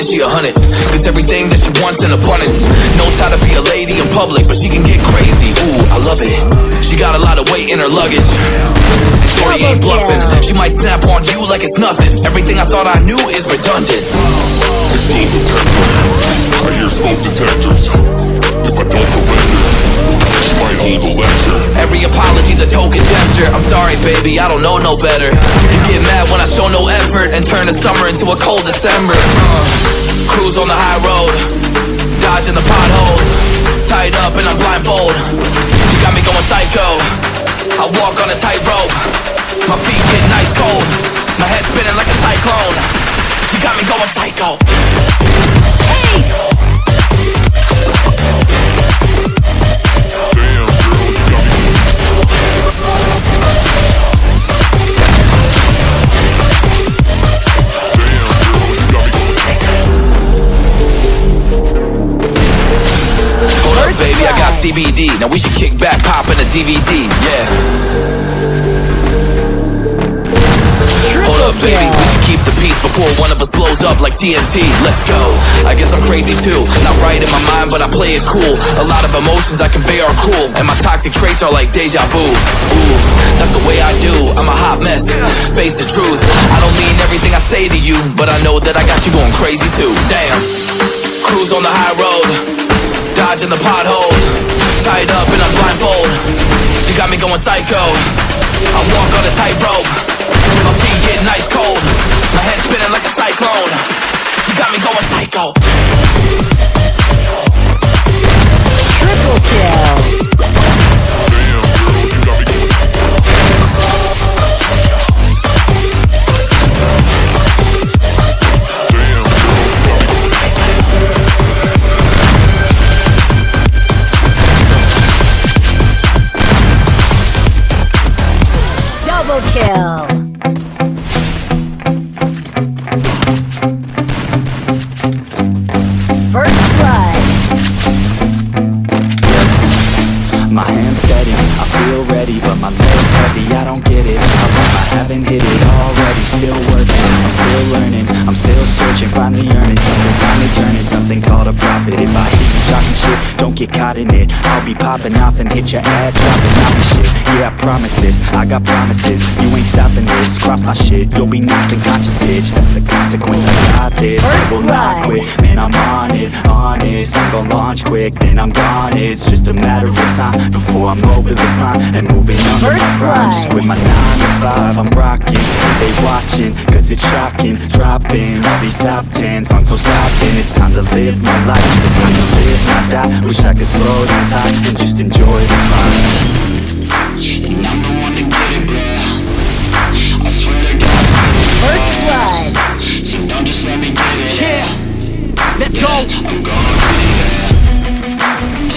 and she 100. Gets everything that she wants in abundance. Knows how to be a lady in public, but she can get crazy. Ooh, I love it. She got a lot of weight in her luggage. And shorty ain't bluffing. She might snap on you like it's nothing. Everything I thought I knew is redundant. Explosive temper. I hear smoke detectors. If I don't surrender, she might hold a lecture. Every apology's a token gesture. I'm sorry, baby, I don't know no better. You get mad when I show no effort and turn the summer into a cold December. Cruise on the high road, dodging the potholes. Tied up and I'm blindfold. She got me going psycho. I walk on a tightrope. My feet get nice cold. My head spinning like a cyclone. She got me going psycho. Baby, I got CBD. Now we should kick back, pop in a DVD. Yeah. Hold up, baby. We should keep the peace before one of us blows up like TNT. Let's go. I guess I'm crazy too. Not right in my mind, but I play it cool. A lot of emotions I convey are cruel, and my toxic traits are like deja vu. Ooh, that's the way I do. I'm a hot mess. Face the truth. I don't mean everything I say to you, but I know that I got you going crazy too. Damn. Cruise on the high road. Dodging the potholes, tied up and I'm blindfold. She got me going psycho. I walk on a tightrope. My feet get nice cold. My head spinning like a cyclone. She got me going psycho. Triple kill. Kill. First blood. My hands steady, I feel ready, but my legs heavy, I don't get it. I haven't hit it already, still working, I'm still learning, I'm still searching, finally earning something, finally turning something called a profit. If I hear you talking shit, don't get caught in it. I'll be popping off and hit your ass, dropping out the shit. Yeah, I promise this, I got promises, you ain't stopping this. Cross my shit, you'll be knocked unconscious, bitch. That's the consequence, I got this. I will not quit, man, I'm on it, honest. I'm gon' launch quick, then I'm gone. It's just a matter of time before I'm over the climb and moving on to my prime. Just quit my 9 to 5, I'm rocking. They watching, cause it's shocking. Dropping all these top 10 songs, so stopping. It's time to live my life, it's time to live, not die. Wish I could slow down time and just enjoy the climb. And I'm the one to get it, bruh. I swear to God. First blood. So don't just let me get it. Yeah, let's go. I'm gonna be there.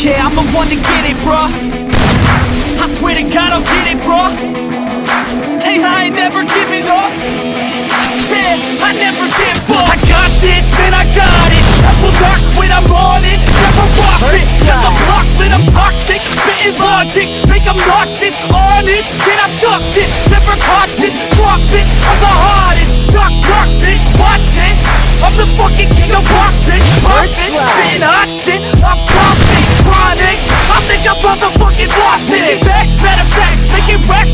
Yeah, I'm the one to get it, bruh. I swear to God I'll get it, bruh. Hey, I ain't never giving up. Yeah, I never give up. I got this, man, I got it. I will not quit, I'm on it. Never rock it. Set the block lit, I'm toxic. Spitting logic, make them nauseous. Honest, then I stop this. Never cautious, drop it. I'm the hardest. Knock, knock, bitch, watch it. I'm the fucking king of rock, bitch. Perfect, spitting hot shit. I'm confident, chronic. I think I'm motherfucking lost it. Back, matter of fact, making racks